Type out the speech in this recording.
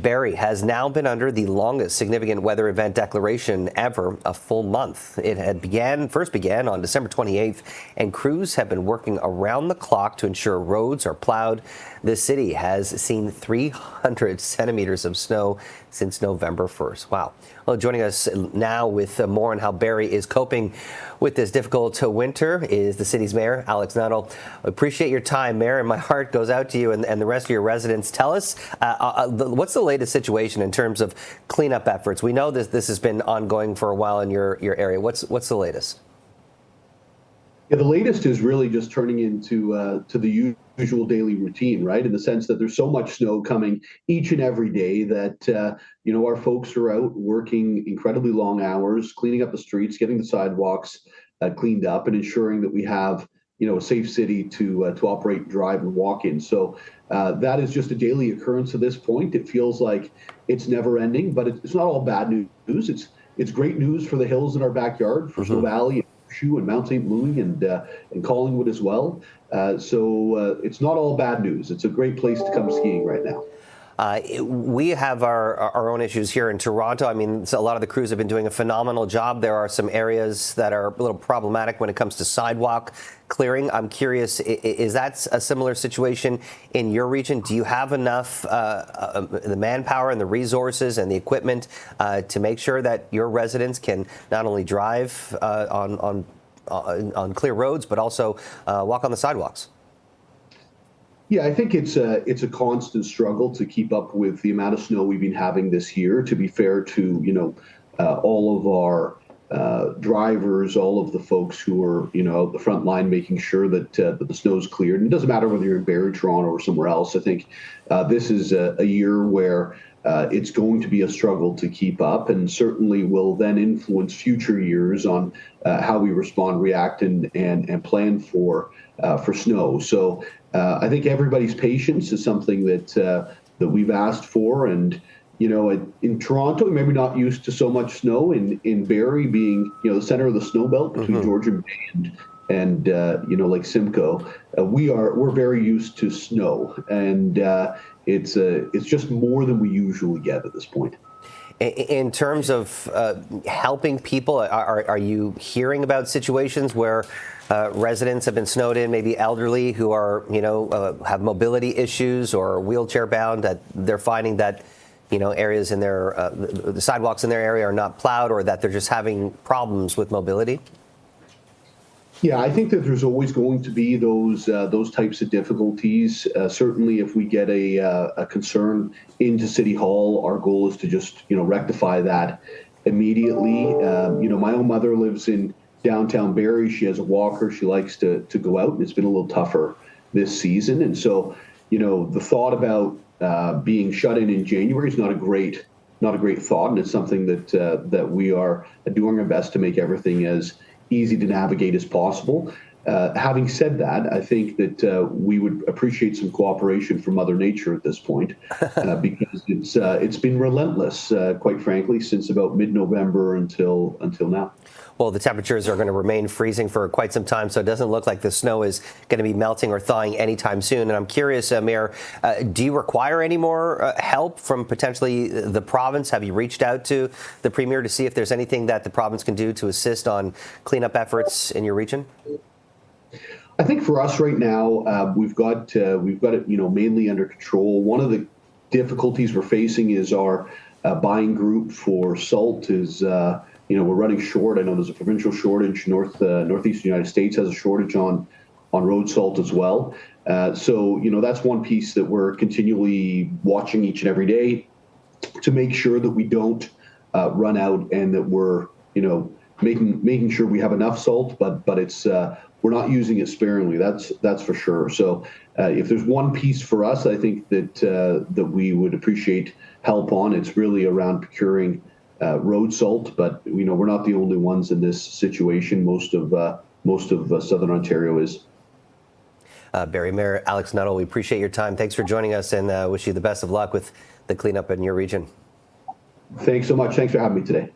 Barrie has now been under the longest significant weather event declaration ever, a full month. It first began on December 28th, and crews have been working around the clock to ensure roads are plowed. The city has seen 300 centimeters of snow since November 1st. Wow. Well, joining us now with more on how Barrie is coping with this difficult winter is the city's mayor, Alex Nuttall. Appreciate your time, Mayor, and my heart goes out to you and the rest of your residents. Tell us, what's the latest situation in terms of cleanup efforts? We know this has been ongoing for a while in your area. What's the latest? Yeah, the latest is really just turning into to the usual daily routine, right? In the sense that there's so much snow coming each and every day that our folks are out working incredibly long hours, cleaning up the streets, getting the sidewalks cleaned up, and ensuring that we have a safe city to operate, drive, and walk in. So that is just a daily occurrence at this point. It feels like it's never ending, but it's not all bad news. It's great news for the hills in our backyard, for Snow Valley, and Mount St. Louis and Collingwood as well. So it's not all bad news. It's a great place to come skiing right now. We have our own issues here in Toronto. I mean, a lot of the crews have been doing a phenomenal job. There are some areas that are a little problematic when it comes to sidewalk clearing. I'm curious, is that a similar situation in your region? Do you have enough the manpower and the resources and the equipment to make sure that your residents can not only drive on clear roads, but also walk on the sidewalks? Yeah, I think it's a constant struggle to keep up with the amount of snow we've been having this year. To be fair to all of our drivers, all of the folks who are out the front line, making sure that the snow's cleared. And it doesn't matter whether you're in Barrie, Toronto, or somewhere else. I think this is a year where it's going to be a struggle to keep up, and certainly will then influence future years on how we respond, react, and plan for snow. So I think everybody's patience is something that we've asked for, and in Toronto, maybe not used to so much snow. In Barrie, being the center of the snow belt between Georgian Bay and Lake Simcoe, we're very used to snow, and it's just more than we usually get at this point. In terms of helping people, are you hearing about situations where residents have been snowed in, maybe elderly who are have mobility issues or wheelchair bound, that they're finding that areas in their the sidewalks in their area are not plowed, or that they're just having problems with mobility? Yeah, I think that there's always going to be those types of difficulties. Certainly, if we get a concern into City Hall, our goal is to just rectify that immediately. My own mother lives in downtown Barrie. She has a walker. She likes to go out, and it's been a little tougher this season. And so, the thought about being shut in January is not a great thought, and it's something that we are doing our best to make everything as easy to navigate as possible. Having said that, I think that we would appreciate some cooperation from Mother Nature at this point, because it's been relentless, quite frankly, since about mid-November until now. Well, the temperatures are going to remain freezing for quite some time, so it doesn't look like the snow is going to be melting or thawing anytime soon. And I'm curious, Mayor, do you require any more help from potentially the province? Have you reached out to the Premier to see if there's anything that the province can do to assist on cleanup efforts in your region? I think for us right now, we've got it mainly under control. One of the difficulties we're facing is our buying group for salt is. We're running short. I know there's a provincial shortage. Northeastern United States has a shortage on road salt as well. So that's one piece that we're continually watching each and every day to make sure that we don't run out, and that we're making sure we have enough salt, but it's we're not using it sparingly. That's for sure. So if there's one piece for us, I think that we would appreciate help on, it's really around procuring road salt, but we're not the only ones in this situation. Most of Southern Ontario is. Barrie Mayor Alex Nuttall, we appreciate your time. Thanks for joining us, and wish you the best of luck with the cleanup in your region. Thanks so much. Thanks for having me today.